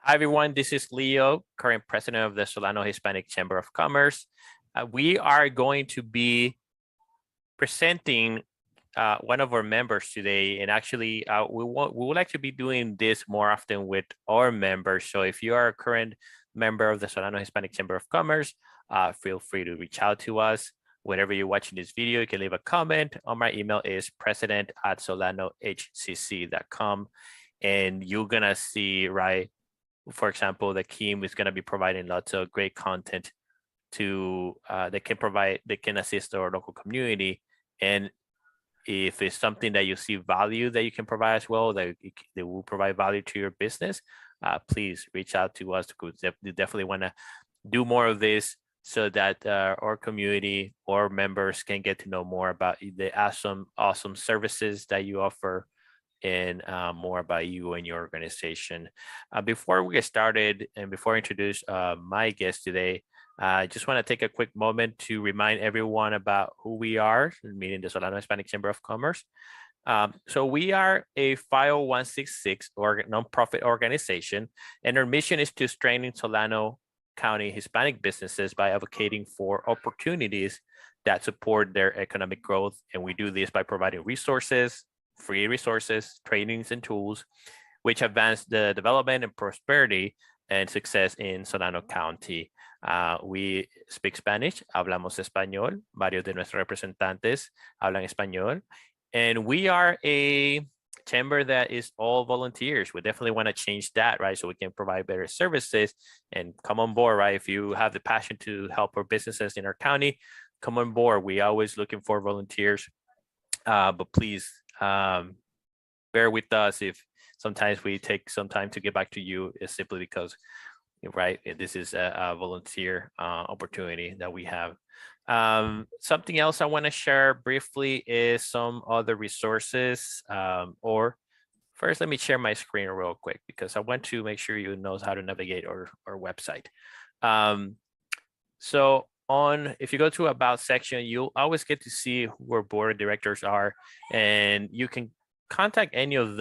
Hi, everyone. This is Leo, current president of the Solano Hispanic Chamber of Commerce. We are going to be presenting one of our members today, and actually, we would like to be doing this more often with our members. So, if you are a current member of the Solano Hispanic Chamber of Commerce, feel free to reach out to us. Whenever you're watching this video, you can leave a comment. My email is president@solanohcc.com, and you're gonna see, right? For example, the team is going to be providing lots of great content to they can assist our local community. And if it's something that you see value that you can provide as well, that they will provide value to your business, please reach out to us. We definitely want to do more of this so that our community or members can get to know more about the awesome services that you offer, and more about you and your organization. Before we get started and before I introduce my guest today, I just want to take a quick moment to remind everyone about who we are, meaning the Solano Hispanic Chamber of Commerce. So we are a 501c6 nonprofit organization, and our mission is to strengthen Solano County Hispanic businesses by advocating for opportunities that support their economic growth. And we do this by providing free resources, trainings, and tools which advance the development and prosperity and success in Solano County. We speak Spanish, hablamos español, varios de nuestros representantes hablan español, and we are a chamber that is all volunteers. We definitely want to change that, right? So we can provide better services and come on board, right? If you have the passion to help our businesses in our county, come on board. We always looking for volunteers, but please, bear with us if sometimes we take some time to get back to you. Is simply because, right, this is a volunteer opportunity that we have. Something else I want to share briefly is some other resources, or first let me share my screen real quick because I want to make sure you know how to navigate our website. So if you go to about section, you'll always get to see who our board of directors are, and you can contact any of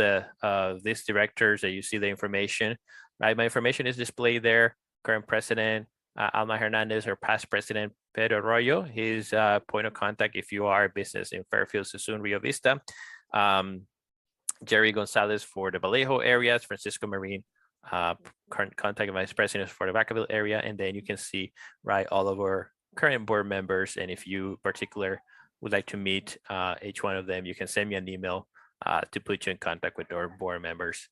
these directors that you see the information, right? My information is displayed there. Current president Alma Hernandez, or past president Pedro Arroyo, his point of contact if you are a business in Fairfield, Susun, Rio Vista. Jerry Gonzalez for the Vallejo areas, Francisco Marin, current contact vice president for the Vacaville area, and then you can see, right, all of our current board members. And if you particular would like to meet each one of them, you can send me an email to put you in contact with our board members.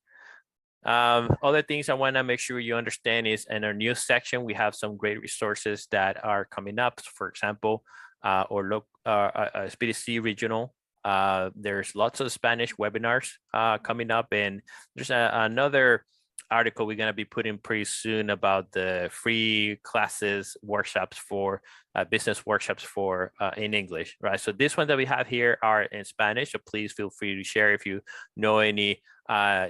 Other things I want to make sure you understand is in our news section, we have some great resources that are coming up. For example, or SBDC regional. There's lots of Spanish webinars coming up, and there's another article we're going to be putting pretty soon about the free classes, workshops for business workshops for in English, right? So this one that we have here are in Spanish, so please feel free to share if you know any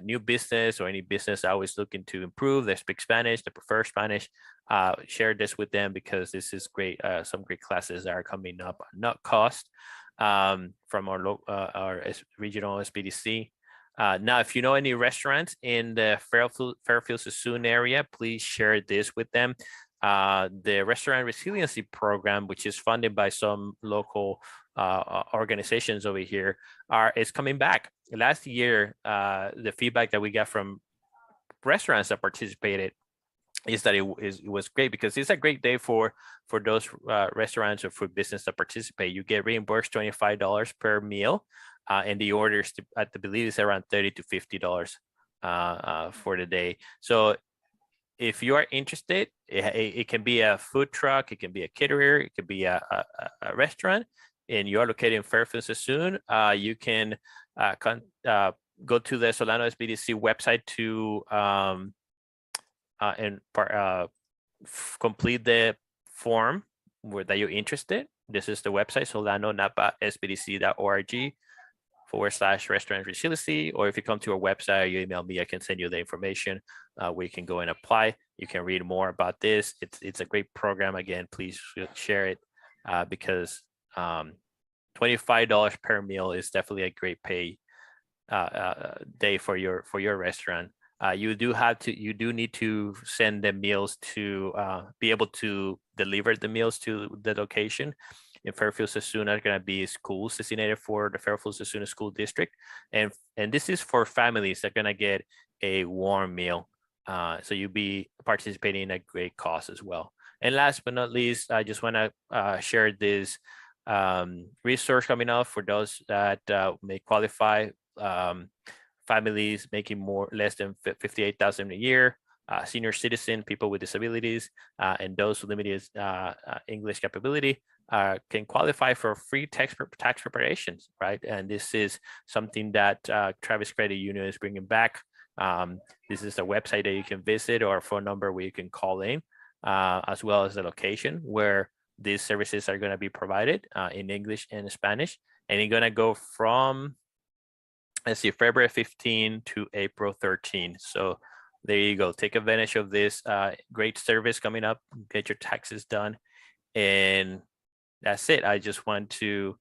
new business or any business always looking to improve, they speak Spanish, they prefer Spanish, share this with them because this is great. Some great classes that are coming up, not cost, from our regional SBDC. Now, if you know any restaurants in the Fairfield Susun area, please share this with them. The Restaurant Resiliency Program, which is funded by some local organizations over here, is coming back. Last year, the feedback that we got from restaurants that participated is that it was great because it's a great day for those restaurants or food business that participate. You get reimbursed $25 per meal, and the orders I believe is around $30 to $50 for the day. So if you are interested, it can be a food truck, it can be a caterer, it could be a restaurant, and you are located in Fairfield Susun. You can go to the Solano SBDC website to complete the form that you're interested. This is the website, solanonapasbdc.org/restaurant resiliency. Or if you come to our website or you email me, I can send you the information. We can go and apply. You can read more about this. It's a great program. Again, please share it because $25 per meal is definitely a great pay day for your restaurant. You do need to send the meals to be able to deliver the meals to the location. In Fairfield, Sassoona are going to be schools designated for the Fairfield Sassoona School District, and this is for families that are going to get a warm meal. So you'll be participating in a great cause as well. And last but not least, I just want to share this resource coming up for those that may qualify. Families making less than 58,000 a year, senior citizen, people with disabilities, and those with limited English capability can qualify for free tax preparations, right? And this is something that Travis Credit Union is bringing back. This is a website that you can visit or a phone number where you can call in, as well as the location where these services are going to be provided in English and Spanish. And you're going to go from, let's see, February 15 to April 13. So there you go. Take advantage of this great service coming up. Get your taxes done. And that's it. I just want to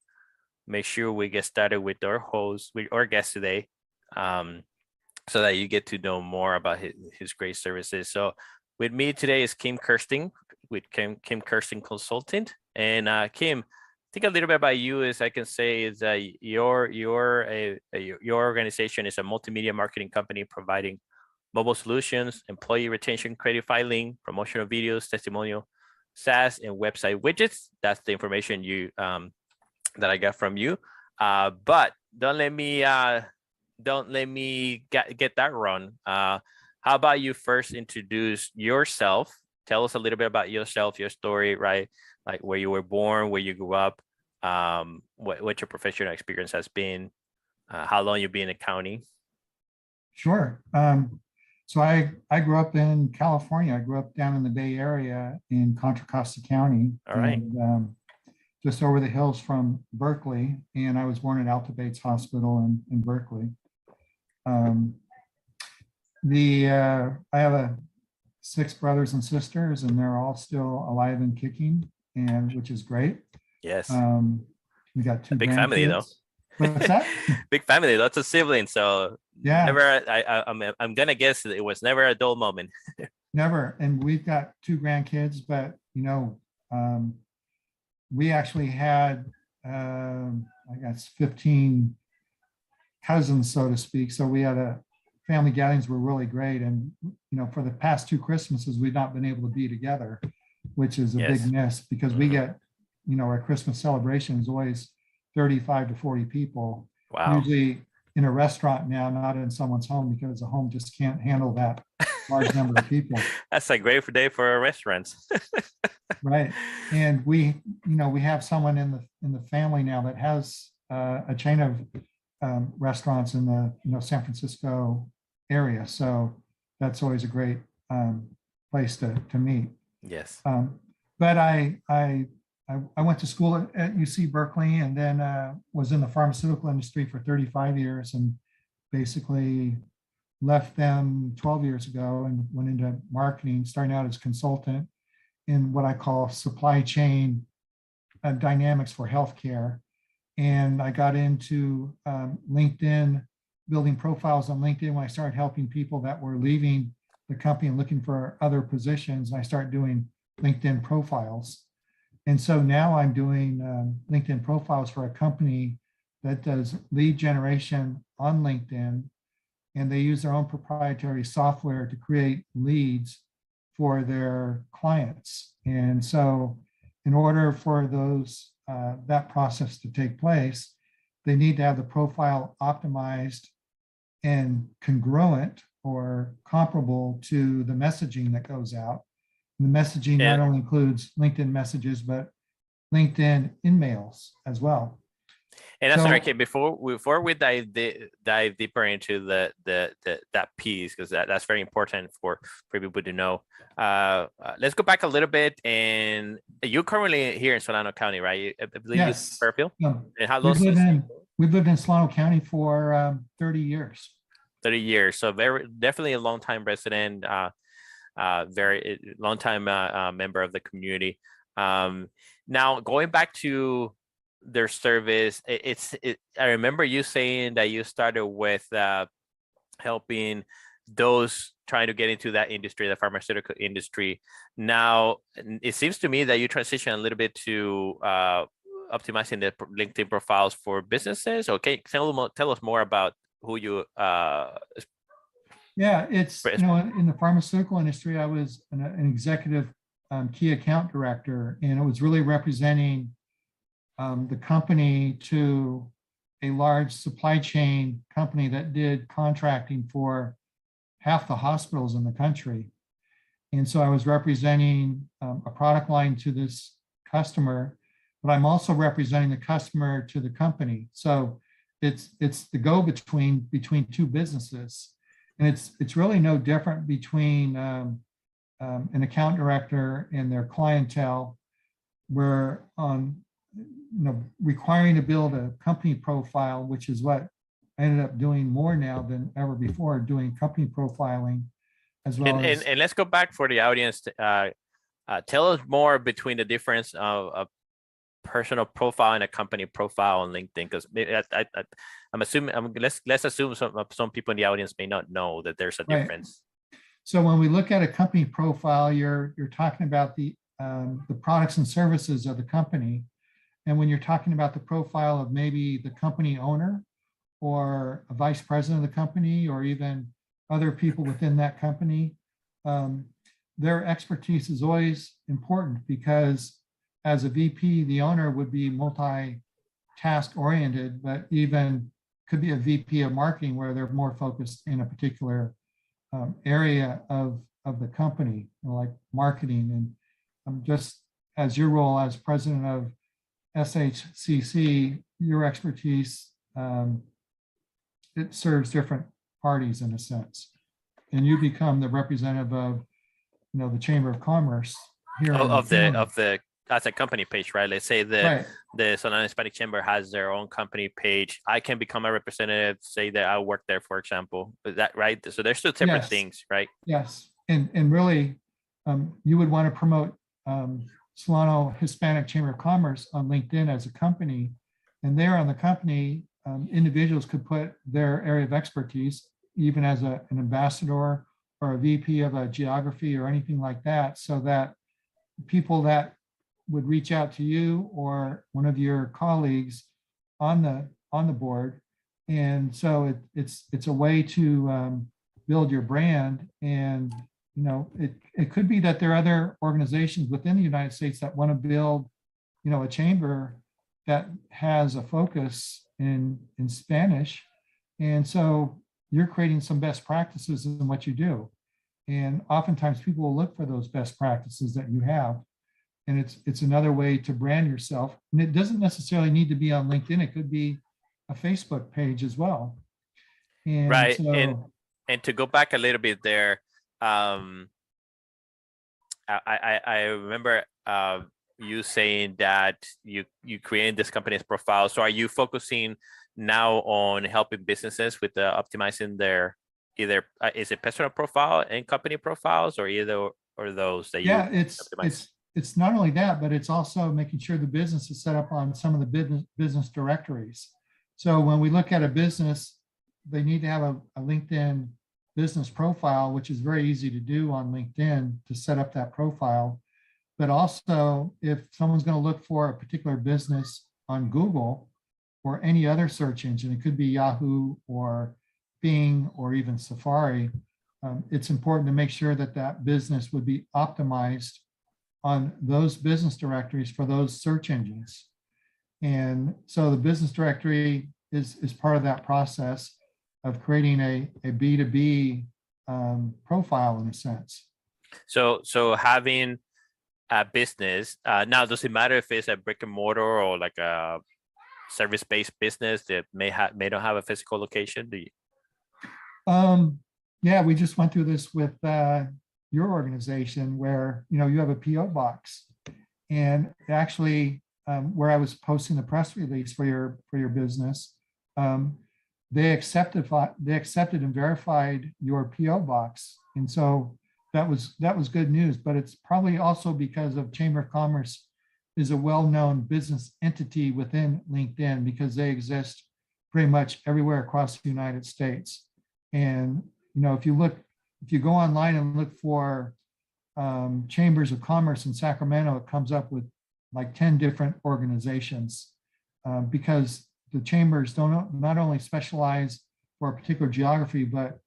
make sure we get started with our guest today, so that you get to know more about his great services. So with me today is Kersten, with Kim Kersten Consultant. And Kim, think a little bit about you. As I can say, is that your organization is a multimedia marketing company providing mobile solutions, employee retention, credit filing, promotional videos, testimonial, SaaS, and website widgets. That's the information that I got from you. But don't let me get that wrong. How about you first introduce yourself? Tell us a little bit about yourself, your story, right? Like where you were born, where you grew up, what your professional experience has been, how long you've been in accounting. Sure. So I grew up in California. I grew up down in the Bay Area in Contra Costa County. All right. And, just over the hills from Berkeley. And I was born at Alta Bates Hospital in Berkeley. I have 6 brothers and sisters, and they're all still alive and kicking, which is great. Yes. We got 2 big family though. What's that? Big family, lots of siblings. So yeah, never. I'm gonna guess it was never a dull moment. Never. And we've got 2 grandkids, but we actually had I guess 15 cousins, so to speak. So we had family gatherings were really great. And for the past 2 Christmases, we've not been able to be together, which is a big miss, because we get, our Christmas celebration is always 35 to 40 people. Wow. Usually in a restaurant now, not in someone's home, because the home just can't handle that large number of people. That's a great day for restaurants. Right. And we have someone in the family now that has a chain of restaurants in the San Francisco area. So that's always a great place to meet. Yes. But I went to school at UC Berkeley, and then was in the pharmaceutical industry for 35 years, and basically left them 12 years ago and went into marketing, starting out as consultant in what I call supply chain dynamics for healthcare. And I got into LinkedIn, building profiles on LinkedIn when I started helping people that were leaving the company and looking for other positions. And I started doing LinkedIn profiles. And so now I'm doing LinkedIn profiles for a company that does lead generation on LinkedIn. And they use their own proprietary software to create leads for their clients. And so in order for that process to take place, they need to have the profile optimized and congruent or comparable to the messaging that goes out. And the messaging not only includes LinkedIn messages, but LinkedIn in-mails as well. And that's right. Okay, before we dive deeper into that piece, because that's very important for people to know. Let's go back a little bit. And you're currently here in Solano County, right? I believe yes. Fairfield. Yeah. And how long? We've lived in Solano County for 30 years. 30 years. So definitely a long time resident. Very long time member of the community. Now going back to their service, I remember you saying that you started with helping those trying to get into that industry, the pharmaceutical industry. Now, it seems to me that you transition a little bit to optimizing the LinkedIn profiles for businesses. Okay, tell us more about who you Yeah, it's, in the pharmaceutical industry, I was an executive key account director, and it was really representing the company to a large supply chain company that did contracting for half the hospitals in the country. And so I was representing a product line to this customer, but I'm also representing the customer to the company. So it's the go-between between two businesses. And it's really no different between an account director and their clientele, where requiring to build a company profile, which is what I ended up doing more now than ever before, doing company profiling as well as. And let's go back for the audience. Tell us more between the difference of a personal profile and a company profile on LinkedIn, because I'm assuming let's assume some people in the audience may not know that there's a difference. So when we look at a company profile, you're talking about the products and services of the company. And when you're talking about the profile of maybe the company owner or a vice president of the company, or even other people within that company, their expertise is always important, because as a VP, the owner would be multi-task oriented, but even could be a VP of marketing where they're more focused in a particular area of the company, like marketing. And just as your role as president of SHCC, your expertise, it serves different parties in a sense. And you become the representative of, the Chamber of Commerce here. Of the as a company page, right? Let's say the Sonora Hispanic Chamber has their own company page. I can become a representative, say that I work there, for example. Is that right? So there's two separate things, right? Yes. And really, you would want to promote Solano Hispanic Chamber of Commerce on LinkedIn as a company. And there on the company, individuals could put their area of expertise, even as an ambassador or a VP of a geography or anything like that, so that people that would reach out to you or one of your colleagues on the board. And so it's a way to build your brand. And it could be that there are other organizations within the United States that want to build a chamber that has a focus in Spanish. And so you're creating some best practices in what you do. And oftentimes people will look for those best practices that you have. And it's another way to brand yourself. And it doesn't necessarily need to be on LinkedIn. It could be a Facebook page as well. And right. So, and to go back a little bit there, I remember you saying that you created this company's profile. So are you focusing now on helping businesses with optimizing their either is it personal profile and company profiles, or either or those that you optimize? It's not only that, but it's also making sure the business is set up on some of the business directories. So when we look at a business, they need to have a LinkedIn business profile, which is very easy to do on LinkedIn to set up that profile. But also, if someone's going to look for a particular business on Google or any other search engine, it could be Yahoo or Bing or even Safari, it's important to make sure that that business would be optimized on those business directories for those search engines. And so the business directory is part of that process of creating a B2B profile in a sense. So having a business, now does it matter if it's a brick and mortar or like a service-based business that may not have a physical location? Yeah, we just went through this with your organization where you have a PO box, and actually where I was posting the press release for your business, they accepted and verified your PO box, and so that was good news. But it's probably also because of Chamber of Commerce is a well-known business entity within LinkedIn, because they exist pretty much everywhere across the United States. And if you go online and look for chambers of commerce in Sacramento, it comes up with like 10 different organizations, because the chambers don't not only specialize for a particular geography, but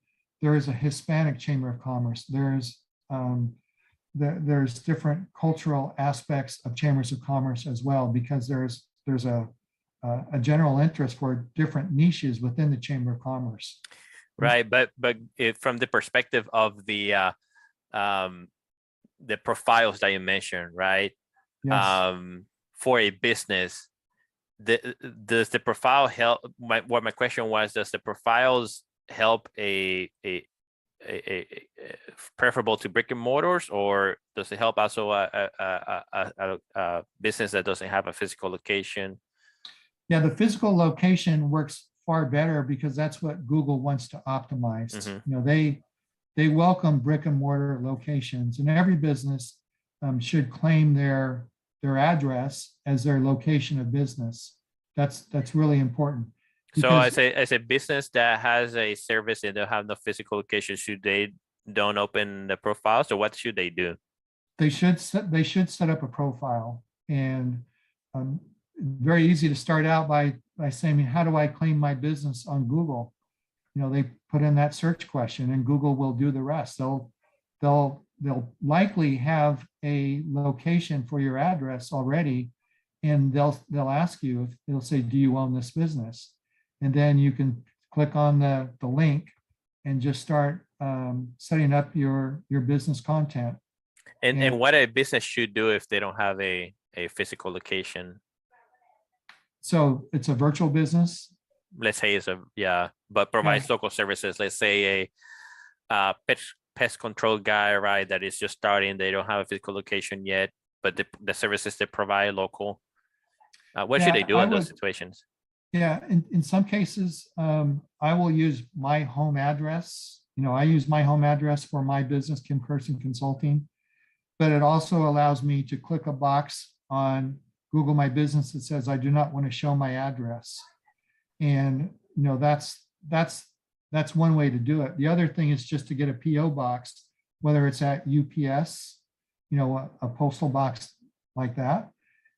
there is a Hispanic Chamber of Commerce. There's different cultural aspects of chambers of commerce as well, because there's a general interest for different niches within the Chamber of Commerce. Right, but from the perspective of the profiles that you mentioned, right? Yes. For a business, does the profile help? My question was, does the profiles help a preferable to brick and mortars, or does it help also a business that doesn't have a physical location? Yeah, the physical location works far better because that's what Google wants to optimize. They welcome brick and mortar locations, and every business should claim their address as their location of business. That's really important. So as a business that has a service and they don't have no physical location, should they don't open the profile? So what should they do? They should set up a profile, and very easy to start out by saying, how do I claim my business on Google? They put in that search question and Google will do the rest. They'll likely have a location for your address already, and they'll ask you, it'll say, do you own this business? And then you can click on the link and just start setting up your business content. And what a business should do if they don't have a physical location? So it's a virtual business. Let's say but provides local services. Let's say a pest control guy, right? That is just starting. They don't have a physical location yet, but the services they provide local. What should they do in those situations? Yeah, in some cases, I will use my home address. I use my home address for my business, Kersten Consulting, but it also allows me to click a box on Google My Business that says I do not want to show my address. And that's one way to do it. The other thing is just to get a PO box, whether it's at UPS, a postal box like that,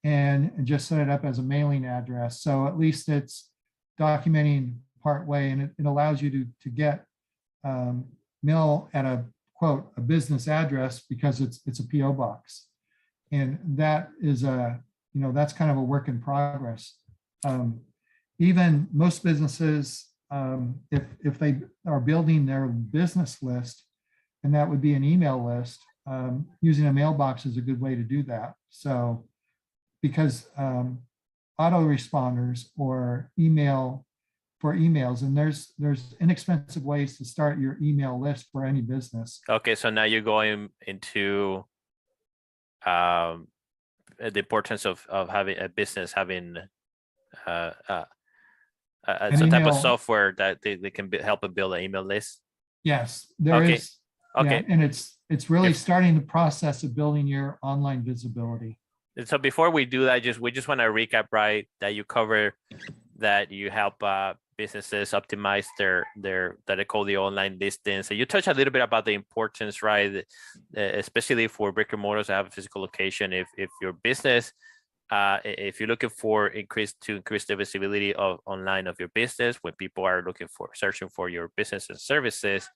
and just set it up as a mailing address. So at least it's documenting part way, and it allows you to get mail at a quote a business address because it's a PO box, and that is that's kind of a work in progress. Even most businesses, if they are building their business list, and that would be an email list, using a mailbox is a good way to do that. So because autoresponders or email for emails, and there's inexpensive ways to start your email list for any business. Okay, so now you're going into the importance of having a business having some type of software that they can help them build an email list. Yes, there is. Okay, yeah, and it's really starting the process of building your online visibility. And so before we do that, we just want to recap, right? That you cover that you help businesses optimize their that they call the online listings. So you touch a little bit about the importance, right? Especially for brick and mortars that have a physical location. If your business, if you're looking for increase the visibility of online of your business, when people are searching for your business and services,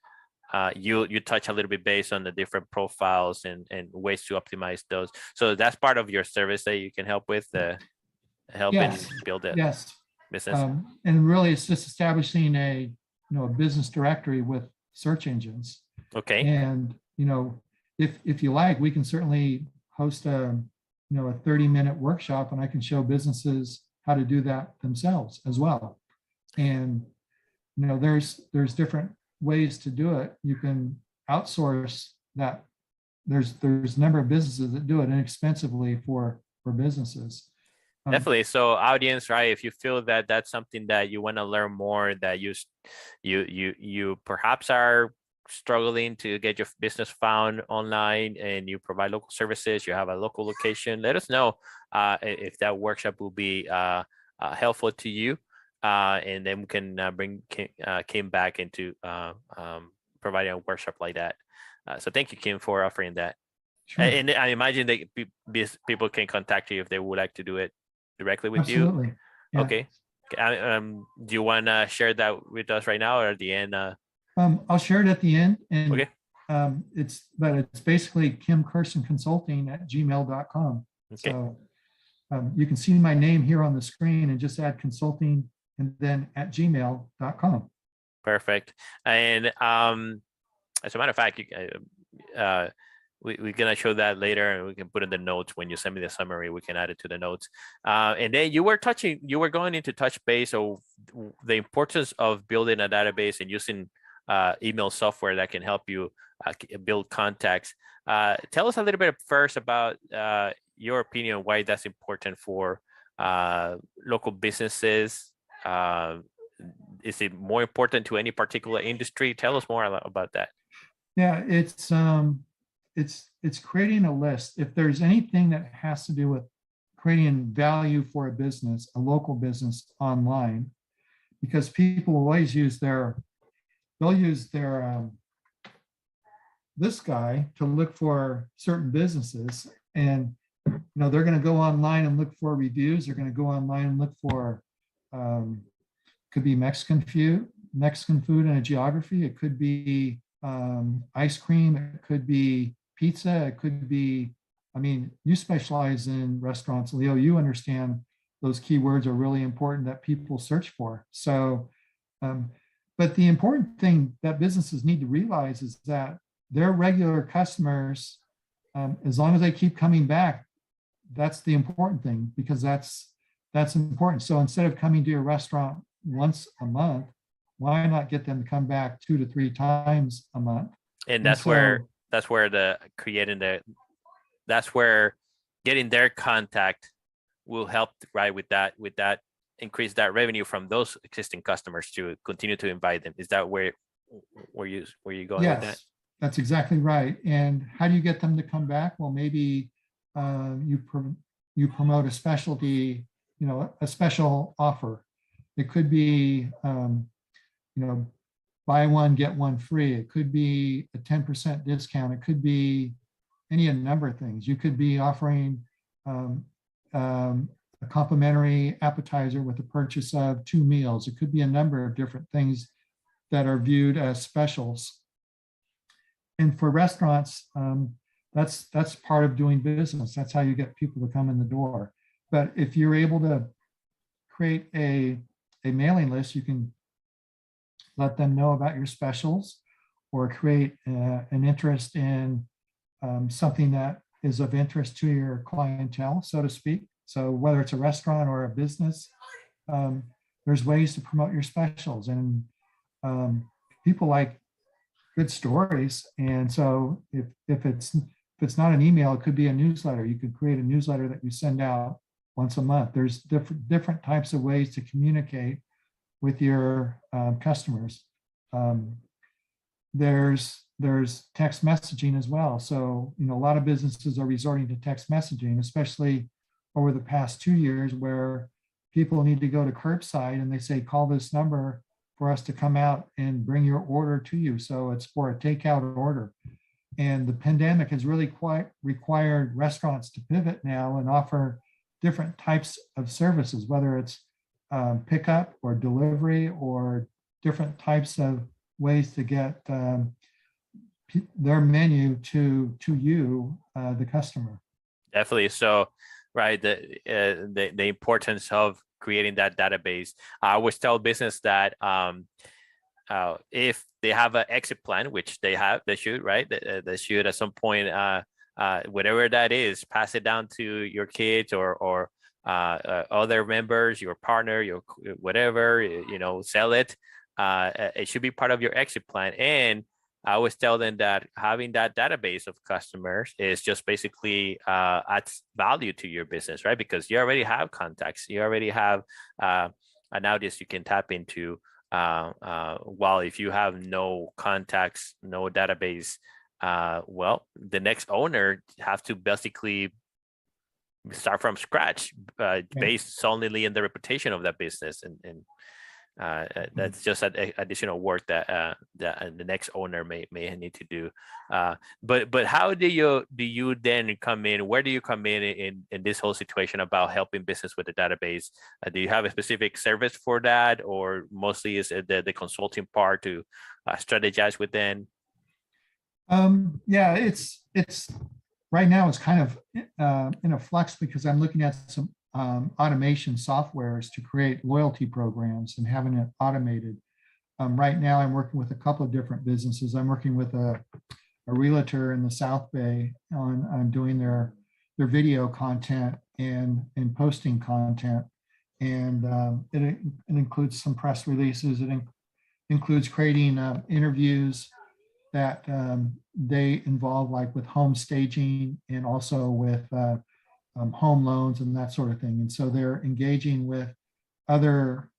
you touch a little bit based on the different profiles and ways to optimize those. So that's part of your service that you can help with, helping build it. Yes. Business. And really it's just establishing a business directory with search engines. Okay. And if you like, we can certainly host a 30-minute workshop, and I can show businesses how to do that themselves as well. And there's different ways to do it. You can outsource that. There's a number of businesses that do it inexpensively for businesses. Definitely. So audience, right? If you feel that that's something that you want to learn more, that you perhaps are struggling to get your business found online and you provide local services, you have a local location, let us know if that workshop will be helpful to you. And then we can bring Kim back into providing a workshop like that. So thank you, Kim, for offering that. Sure. And I imagine that people can contact you if they would like to do it directly with you. Absolutely. Yeah. Okay. Do you want to share that with us right now or at the end? I'll share it at the end. And Okay. it's basically kimkerstenconsulting@gmail.com. Okay. So you can see my name here on the screen and just add consulting and then @gmail.com. Perfect. And as a matter of fact, we're gonna show that later, and we can put in the notes when you send me the summary. We can add it to the notes. And then you were going into touch base of the importance of building a database and using email software that can help you build contacts. Tell us a little bit first about your opinion why that's important for local businesses. Is it more important to any particular industry? Tell us more about that. Yeah, it's creating a list. If there's anything that has to do with creating value for a business, a local business online, because people will always use this guy to look for certain businesses, and they're going to go online and look for reviews. They're going to go online and look for could be Mexican food and a geography. It could be ice cream. It could be pizza. It could be, you specialize in restaurants, Leo. You understand those keywords are really important that people search for. So, but the important thing that businesses need to realize is that their regular customers, as long as they keep coming back, that's the important thing, because that's important. So instead of coming to your restaurant once a month, why not get them to come back 2 to 3 times a month? And that's where getting their contact will help, right? With that increase that revenue from those existing customers to continue to invite them. Is that where you going with that? Yes, that's exactly right. And how do you get them to come back? Well, maybe you promote a specialty, a special offer. It could be, buy one, get one free. It could be a 10% discount. It could be a number of things. You could be offering a complimentary appetizer with the purchase of 2 meals. It could be a number of different things that are viewed as specials. And for restaurants, that's part of doing business. That's how you get people to come in the door. But if you're able to create a mailing list, you can let them know about your specials, or create an interest in something that is of interest to your clientele, so to speak. So whether it's a restaurant or a business, there's ways to promote your specials, and people like good stories. And so if it's not an email, it could be a newsletter. You could create a newsletter that you send out once a month. There's different types of ways to communicate with your customers. There's text messaging as well. So, a lot of businesses are resorting to text messaging, especially over the past 2 years, where people need to go to curbside and they say, call this number for us to come out and bring your order to you. So it's for a takeout order. And the pandemic has really quite required restaurants to pivot now and offer different types of services, whether it's pickup or delivery, or different types of ways to get their menu to you, the customer. Definitely. So, right, the importance of creating that database. I always tell business that if they have an exit plan, which they should, right? They should at some point, whatever that is, pass it down to your kids or other members, your partner, your whatever, sell it. It should be part of your exit plan. And I always tell them that having that database of customers is just basically adds value to your business, right? Because you already have contacts, you already have an audience you can tap into. While if you have no contacts, no database, well, the next owner have to basically start from scratch, based solely in the reputation of that business. And That's just additional work that the next owner may need to do. But how do you then come in? Where do you come in this whole situation about helping business with the database? Do you have a specific service for that, or mostly is it the consulting part to strategize within? Yeah, it's right now it's kind of in a flux because I'm looking at some automation softwares to create loyalty programs and having it automated. Right now, I'm working with a couple of different businesses. I'm working with a realtor in the South Bay on doing their video content and posting content, and it includes some press releases. It includes creating interviews that they involve, like with home staging and also with home loans and that sort of thing. And so they're engaging with other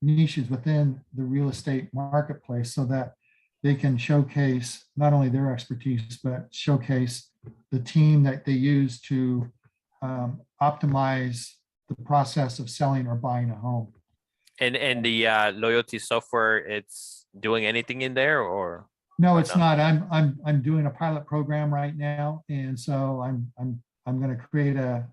niches within the real estate marketplace so that they can showcase not only their expertise, but showcase the team that they use to optimize the process of selling or buying a home. And the loyalty software, it's doing anything in there, or? No, it's not. I'm doing a pilot program right now, and so I'm going to create a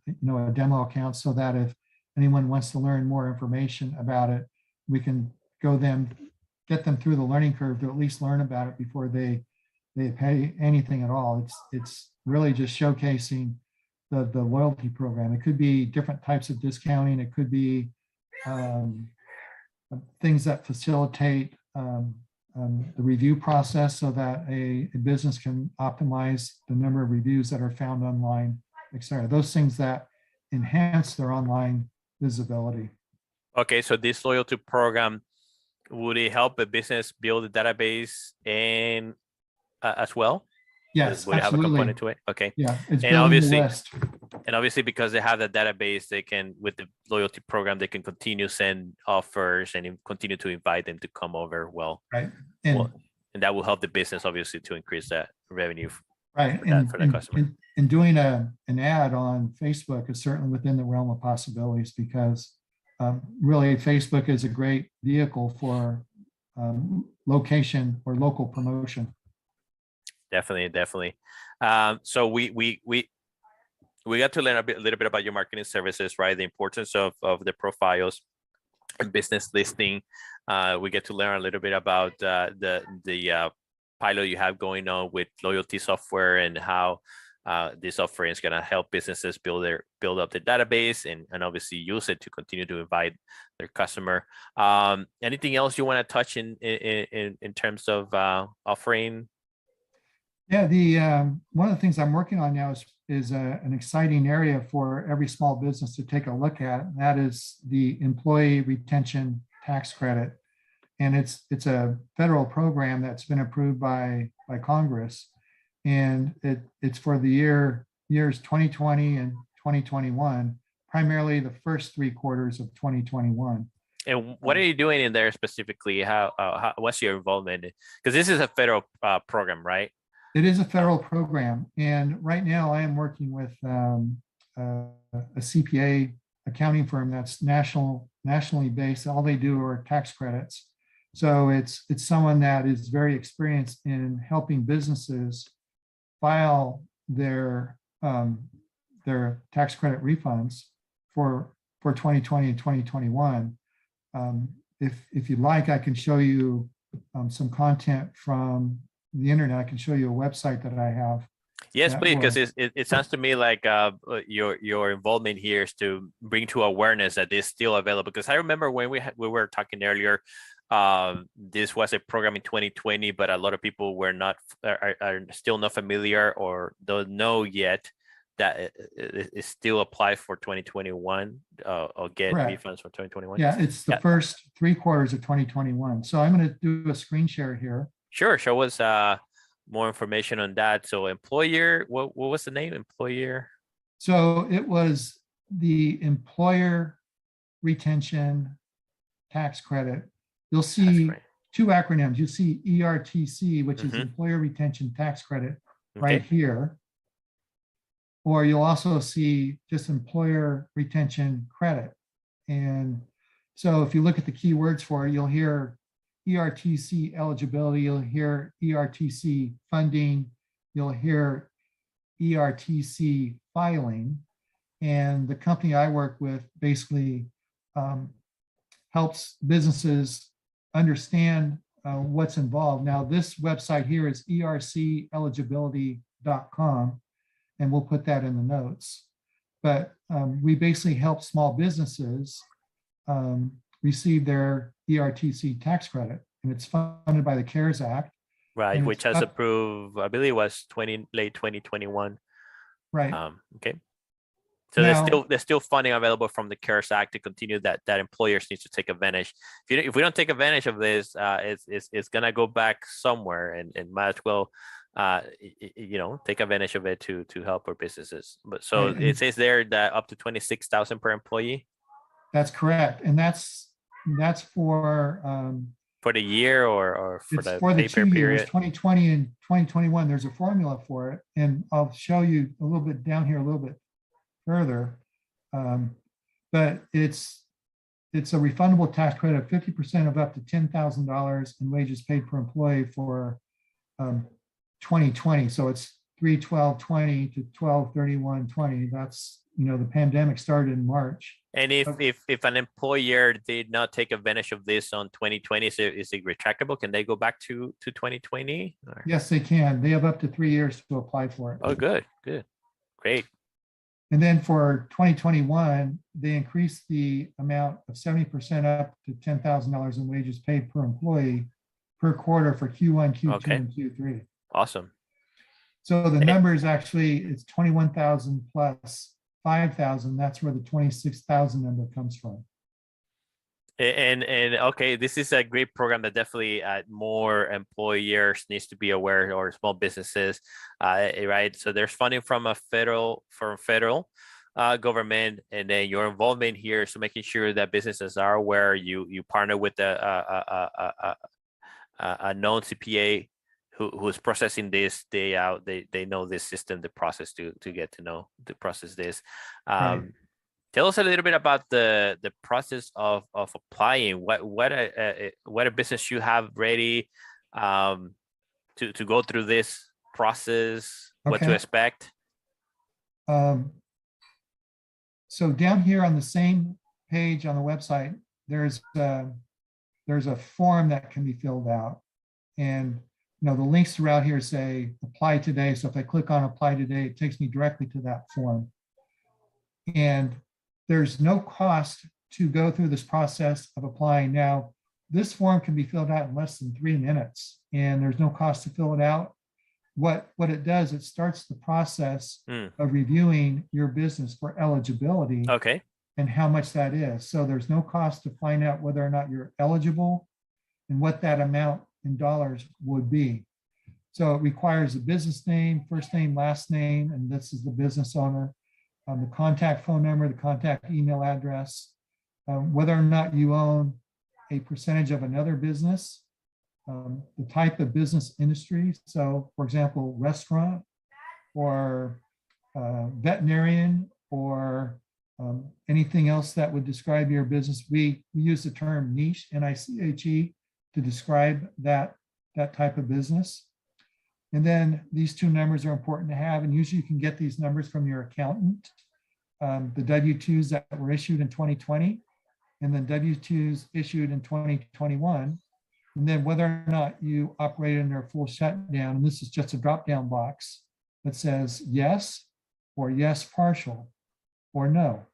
demo account so that if anyone wants to learn more information about it, we can get them through the learning curve to at least learn about it before they pay anything at all. It's really just showcasing the loyalty program. It could be different types of discounting. It could be things that facilitate the review process so that a business can optimize the number of reviews that are found online, etc. Those things that enhance their online visibility. Okay, so this loyalty program, would it help a business build a database and as well? Yes, would it have a absolutely. component to it? Okay. Yeah, it's And building the list. And obviously, because they have the database, they can, with the loyalty program, they can continue send offers and continue to invite them to come over. Well, right, and that will help the business obviously to increase that revenue. Right, for the customer. And doing an ad on Facebook is certainly within the realm of possibilities because really Facebook is a great vehicle for location or local promotion. Definitely. So we got to learn a little bit about your marketing services, right? The importance of the profiles and business listing. We get to learn a little bit about the pilot you have going on with loyalty software and how this software is going to help businesses build up their database and obviously use it to continue to invite their customer. Anything else you want to touch in terms of offering? Yeah, the one of the things I'm working on now is an exciting area for every small business to take a look at. And that is the employee retention tax credit, and it's a federal program that's been approved by Congress, and it's for the years 2020 and 2021, primarily the first 3 quarters of 2021. And what are you doing in there specifically? How what's your involvement? Because this is a federal program, right? It is a federal program, and right now I am working with a CPA accounting firm that's nationally based. All they do are tax credits, so it's someone that is very experienced in helping businesses file their tax credit refunds for 2020 and 2021. If you'd like, I can show you some content from the internet. I can show you a website that I have. Yes, please, because it sounds to me like your involvement here is to bring to awareness that it's still available. Because I remember when we were talking earlier, this was a program in 2020, but a lot of people are still not familiar or don't know yet that it still applies for 2021 or get Correct. refunds for 2021. Yeah, it's the first 3 quarters of 2021. So I'm going to do a screen share here. Sure, show us more information on that. So employer, what was the name? Employer. So it was the employer retention tax credit. You'll see 2 acronyms. You see ERTC, which is Employer Retention Tax Credit, right here. Or you'll also see just Employer Retention Credit. And So if you look at the keywords for it, you'll hear ERTC eligibility, you'll hear ERTC funding, you'll hear ERTC filing. And the company I work with basically helps businesses understand what's involved. Now, this website here is erceligibility.com, and we'll put that in the notes. But we basically help small businesses receive their ERTC tax credit, and it's funded by the CARES Act. Right, And which has approved, I believe it was late 2021. Right. Okay. So Now, there's still funding available from the CARES Act to continue that employers need to take advantage. If we don't take advantage of this, it's gonna go back somewhere, and might as well take advantage of it to help our businesses. But so right, it says there that up to 26,000 per employee that's correct, and that's for for the year or for it's the for the pay 2 period. years, 2020 and 2021. There's a formula for it, and I'll show you a little bit down here a little bit further. But it's a refundable tax credit of 50% of up to $10,000 in wages paid per employee for 2020. So it's 3/12/20 to 12/31/20. That's, the pandemic started in March. And if an employer did not take advantage of this on 2020, is it retractable? Can they go back to 2020? Yes, they can. They have up to 3 years to apply for it. Oh, good, great. And then for 2021, they increased the amount of 70% up to $10,000 in wages paid per employee per quarter for Q1, Q2, and Q3. Awesome. So the numbers actually, it's 21,000 plus 5,000. That's where the 26,000 number comes from. And okay, this is a great program that definitely more employers needs to be aware, or small businesses, right? So there's funding from federal government, and then your involvement here, so making sure that businesses are aware. You partner with a known CPA who's processing this day out. They know this system, the process to get to process this. Right. Tell us a little bit about the process of applying. What a business you have ready to go through this process, what to expect. So down here on the same page on the website, there's a form that can be filled out, and the links throughout here say apply today. So if I click on apply today, it takes me directly to that form. And there's no cost to go through this process of applying. Now, this form can be filled out in less than 3 minutes, and there's no cost to fill it out. What it does, it starts the process of reviewing your business for eligibility. Okay. And how much that is. So there's no cost to find out whether or not you're eligible and what that amount in dollars would be. So it requires a business name, first name, last name, and this is the business owner. The contact phone number, the contact email address, whether or not you own a percentage of another business, the type of business industry. So, for example, restaurant or veterinarian or anything else that would describe your business. We use the term niche, N-I-C-H-E, to describe that type of business. And then these 2 numbers are important to have, and usually you can get these numbers from your accountant. The W-2s that were issued in 2020, and then W-2s issued in 2021, and then whether or not you operate under a full shutdown. And this is just a drop-down box that says yes, or yes partial, or no.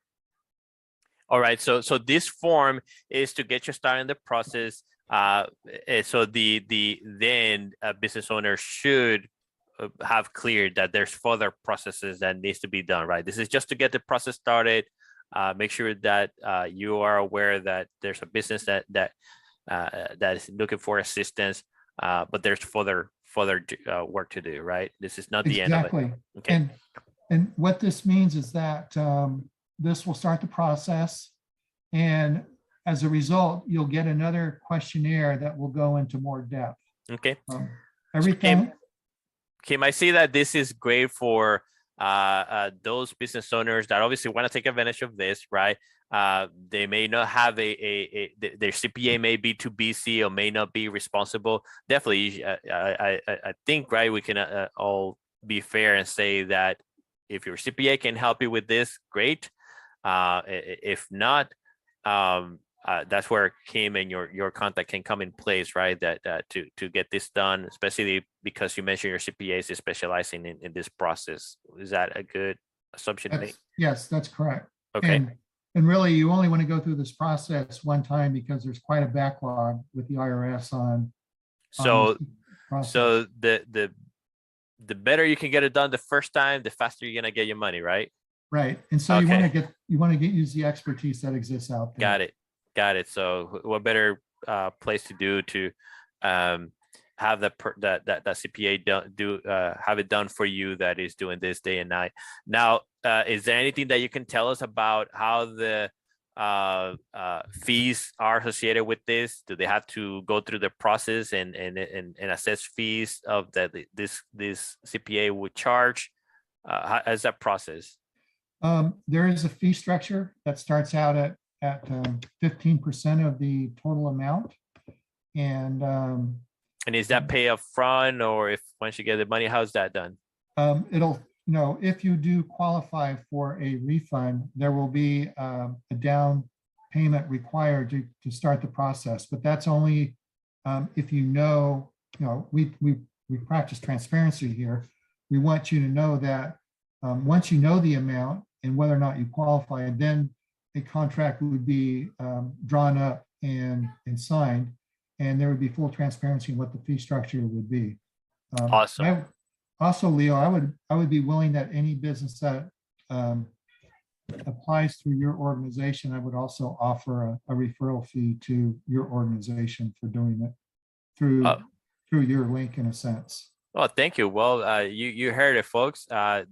All right. So this form is to get you started in the process. So then a business owner should have cleared that there's further processes that needs to be done, right? This is just to get the process started. Make sure that you are aware that there's a business that is looking for assistance, but there's further work to do, right? This is not the end of it. Exactly. Okay. And what this means is that this will start the process, and as a result, you'll get another questionnaire that will go into more depth. Okay. Everything. Kim, I see that this is great for those business owners that obviously want to take advantage of this, right? They may not have their CPA may be too busy or may not be responsible. Definitely, I think, right, we can all be fair and say that if your CPA can help you with this, great. If not, that's where Kim and your contact can come in place, right? That to get this done, especially because you mentioned your CPAs is specializing in this process. Is that a good assumption to make? Yes, that's correct. Okay. And really, you only want to go through this process one time because there's quite a backlog with the IRS on. So, this process. so the better you can get it done the first time, the faster you're gonna get your money, right? Right. And so Okay. you want to use the expertise that exists out there. Got it. So what better place to do to have that CPA have it done for you that is doing this day and night. Now, is there anything that you can tell us about how the fees are associated with this? Do they have to go through the process and assess fees of that this CPA would charge? How is that process? There is a fee structure that starts out at 15% of the total amount. And is that pay up front, or if once you get the money, how's that done? it'll, if you do qualify for a refund, there will be a down payment required to start the process, but that's only if we practice transparency here. We want you to know that once you know the amount and whether or not you qualify, then a contract would be drawn up and signed, and there would be full transparency in what the fee structure would be. Awesome. Also, Leo, I would be willing that any business that applies through your organization, I would also offer a referral fee to your organization for doing it through your link, in a sense. Oh, thank you. Well, you heard it, folks. Our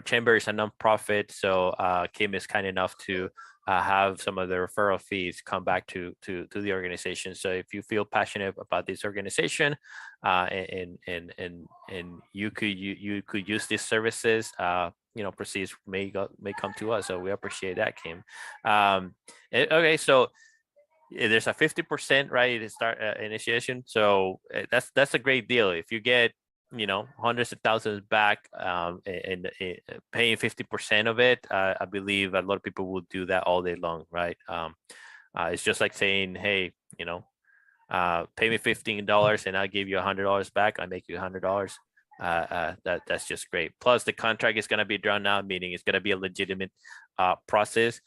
chamber is a nonprofit, so Kim is kind enough to have some of the referral fees come back to the organization. So if you feel passionate about this organization, and you could use these services, proceeds may come to us. So we appreciate that, Kim. Okay, so there's a 50%, right, to start initiation. So that's a great deal. If you get hundreds of thousands back, and paying 50% of it, I believe a lot of people will do that all day long, right? It's just like saying, hey, pay me $15 and I'll give you $100 back. I make you $100. That's just great. Plus the contract is going to be drawn out, meaning it's going to be a legitimate process.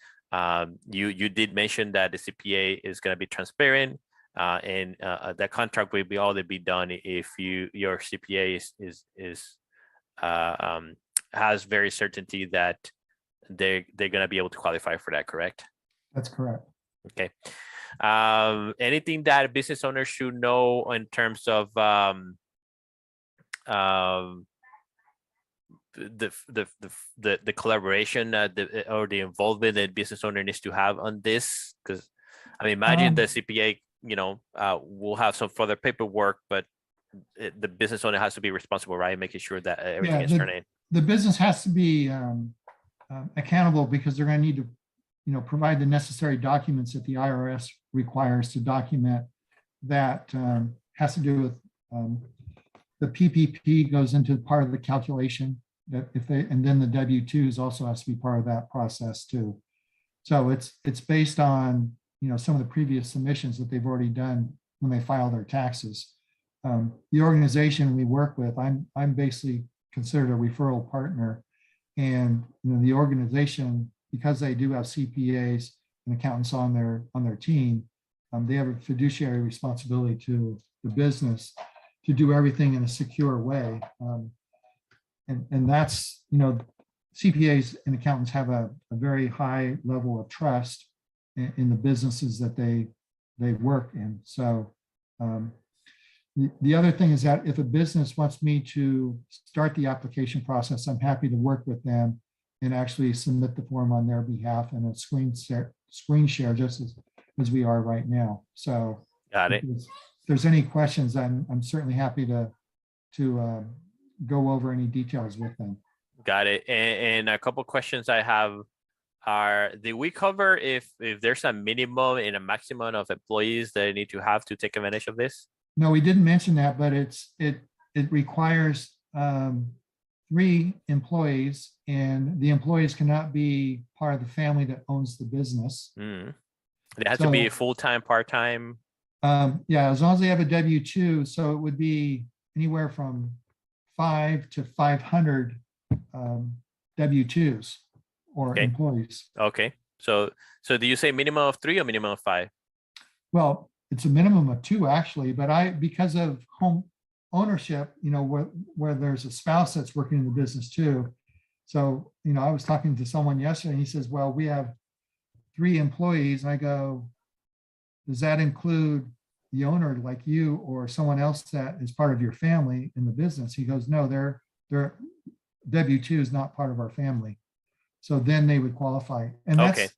You did mention that the CPA is going to be transparent, and that contract will be all that be done if your CPA has very certainty that they're going to be able to qualify for that. Correct? That's correct. Okay. Anything that a business owner should know in terms of the collaboration or the involvement that business owner needs to have on this? Because I mean, imagine the CPA, will have some further paperwork, but the business owner has to be responsible, right? Making sure that everything is turned in. The business has to be accountable, because they're going to need to, provide the necessary documents that the IRS requires to document that. Has to do with the PPP goes into part of the calculation, that and then the W-2s also has to be part of that process too. So it's based on, some of the previous submissions that they've already done when they file their taxes. The organization we work with, I'm basically considered a referral partner, and the organization, because they do have CPAs and accountants on their team, they have a fiduciary responsibility to the business to do everything in a secure way. And that's, CPAs and accountants have a very high level of trust in the businesses that they work in. So the other thing is that if a business wants me to start the application process, I'm happy to work with them and actually submit the form on their behalf in a screen share, just as we are right now. So got it. If there's any questions, I'm certainly happy to go over any details with them. Got it. And a couple questions I have are, did we cover if there's a minimum and a maximum of employees that you need to have to take advantage of this? No, we didn't mention that, but it requires 3 employees, and the employees cannot be part of the family that owns the business. Mm. They have to be So, full-time, part-time. yeah, as long as they have a W-2, so it would be anywhere from 5 to 500 W-2s or Okay. employees. Okay. So do you say minimum of 3 or minimum of 5? Well, it's a minimum of 2 actually, but because of home ownership, where there's a spouse that's working in the business too. So, I was talking to someone yesterday and he says, well, we have 3 employees. And I go, does that include the owner like you or someone else that is part of your family in the business? He goes, no, their W-2 is not part of our family. So then they would qualify. And Okay.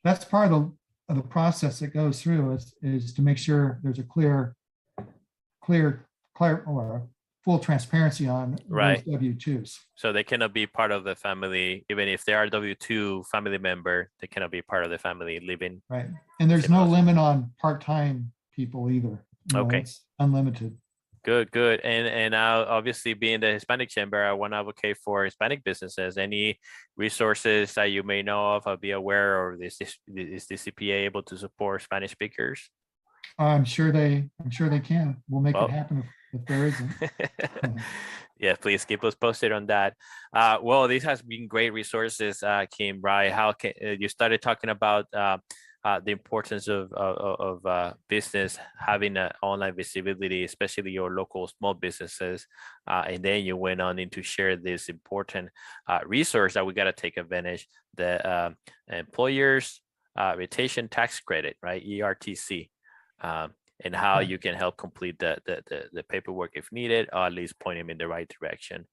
that's part of the process that goes through is to make sure there's a clear or full transparency on Right. those W-2s. So they cannot be part of the family, even if they are W-2 family member, they cannot be part of the family living. Right. And there's no limit on part-time people either. Okay. It's unlimited. Good. And now, obviously, being the Hispanic chamber, I want to advocate for Hispanic businesses. Any resources that you may know of, I'll be aware, or is the CPA able to support Spanish speakers? I'm sure they can. We'll make Well, it happen if there isn't. Yeah, please keep us posted on that. Well, this has been great resources, Kim, right? How can you started talking about the importance of business having an online visibility, especially your local small businesses, and then you went on into share this important resource that we got to take advantage, the employers retention tax credit, right? ERTC. And how you can help complete the paperwork if needed, or at least point them in the right direction.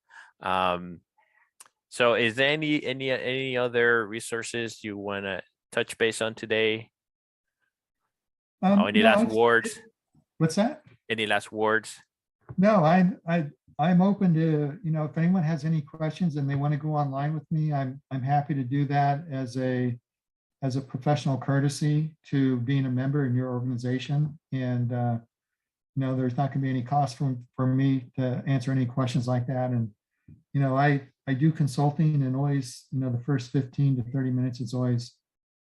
So is there any other resources you want to touch base on today? Any last words? What's that? Any last words? No, I'm open to, if anyone has any questions and they want to go online with me, I'm happy to do that as a professional courtesy to being a member in your organization. And there's not going to be any cost for me to answer any questions like that. And I do consulting, and always, the first 15 to 30 minutes, it's always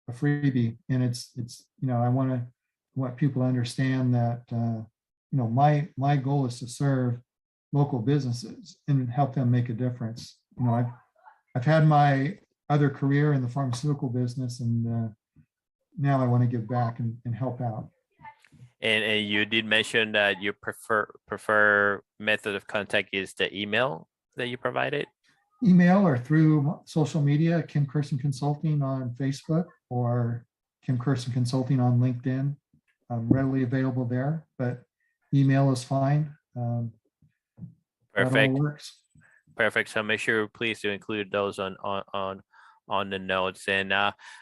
a freebie. And it's I want people to understand that my goal is to serve local businesses and help them make a difference. I've had my other career in the pharmaceutical business, and now I want to give back and help out. And you did mention that your prefer method of contact is the email that you provided. Email or through social media, Kim Kersten Consulting on Facebook or Kim Kersten Consulting on LinkedIn. I'm readily available there, but email is fine. Perfect. That all works. Perfect. So make sure, please, to include those on the notes. And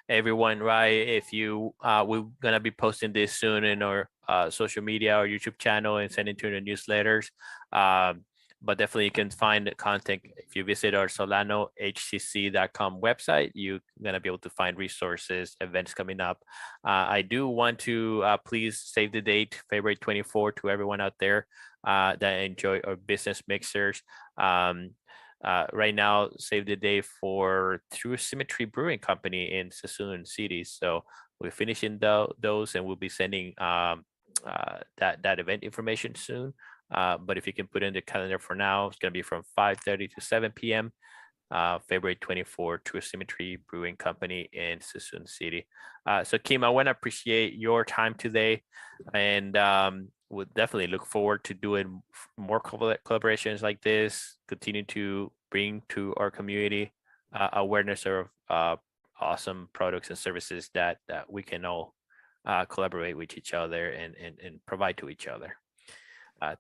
everyone, right, if you we're gonna be posting this soon in our social media or YouTube channel and sending to the newsletters, but definitely you can find the content if you visit our solanohcc.com website. You're gonna be able to find resources, events coming up. I do want to please save the date, February 24, to everyone out there that enjoy our business mixers. Right now, save the day for True Symmetry Brewing Company in Suisun City. So we're finishing those, and we'll be sending that event information soon. But if you can put in the calendar for now, it's going to be from 5:30 to 7 p.m. February 24, True Symmetry Brewing Company in Suisun City. So Kim, I want to appreciate your time today, and we'll definitely look forward to doing more collaborations like this, continue to bring to our community awareness of awesome products and services that we can all collaborate with each other and provide to each other. Thank